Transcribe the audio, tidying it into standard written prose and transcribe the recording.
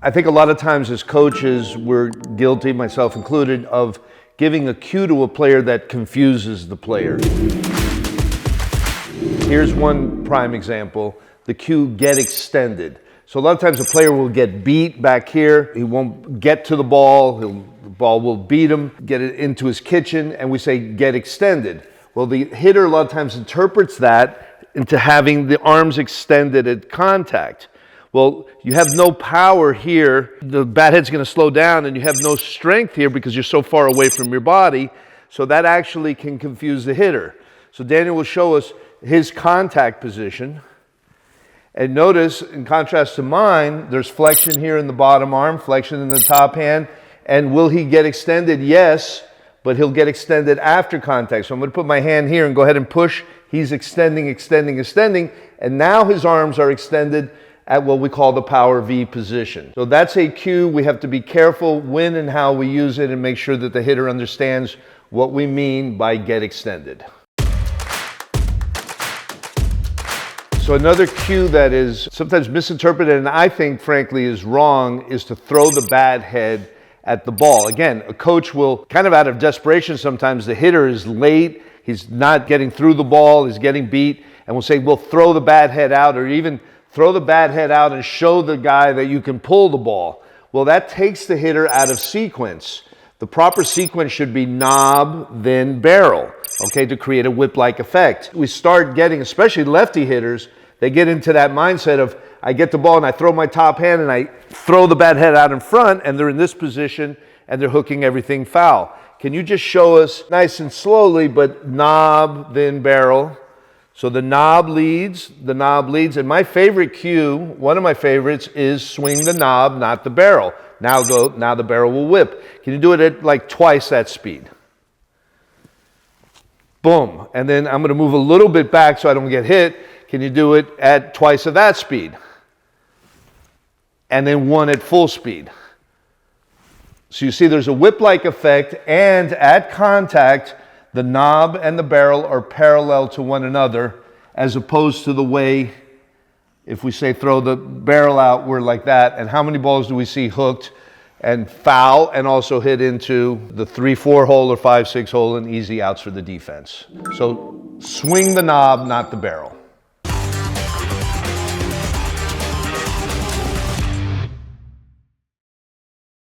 I think a lot of times as coaches, we're guilty, myself included, of giving a cue to a player that confuses the player. Here's one prime example, the cue get extended. So a lot of times a player will get beat back here, he won't get to the ball, the ball will beat him, get it into his kitchen, and we say get extended. Well, the hitter a lot of times interprets that into having the arms extended at contact. Well, you have no power here, the bat head's going to slow down, and you have no strength here because you're so far away from your body, so that actually can confuse the hitter. So Daniel will show us his contact position. And notice, in contrast to mine, there's flexion here in the bottom arm, flexion in the top hand. And will he get extended? Yes, but he'll get extended after contact. So I'm going to put my hand here and go ahead and push. He's extending, extending, extending. And now his arms are extended at what we call the power V position. So that's a cue. We have to be careful when and how we use it and make sure that the hitter understands what we mean by get extended. So another cue that is sometimes misinterpreted and I think frankly is wrong is to throw the bat head at the ball. Again, a coach will kind of out of desperation sometimes, the hitter is late, he's not getting through the ball, he's getting beat, and we'll say, well, throw the bat head out, or even throw the bat head out and show the guy that you can pull the ball. Well, that takes the hitter out of sequence. The proper sequence should be knob, then barrel, okay, to create a whip-like effect. We start getting, especially lefty hitters, they get into that mindset of, I get the ball and I throw my top hand and I throw the bat head out in front, and they're in this position and they're hooking everything foul. Can you just show us nice and slowly, but knob, then barrel? So the knob leads, and my favorite cue, one of my favorites, is swing the knob, not the barrel. Now the barrel will whip. Can you do it at like twice that speed? Boom. And then I'm going to move a little bit back so I don't get hit. Can you do it at twice of that speed? And then one at full speed. So you see there's a whip-like effect, and at contact, the knob and the barrel are parallel to one another, as opposed to the way, if we say throw the barrel out, we're like that. And how many balls do we see hooked and foul and also hit into the 3-4 hole or 5-6 hole and easy outs for the defense? So swing the knob, not the barrel.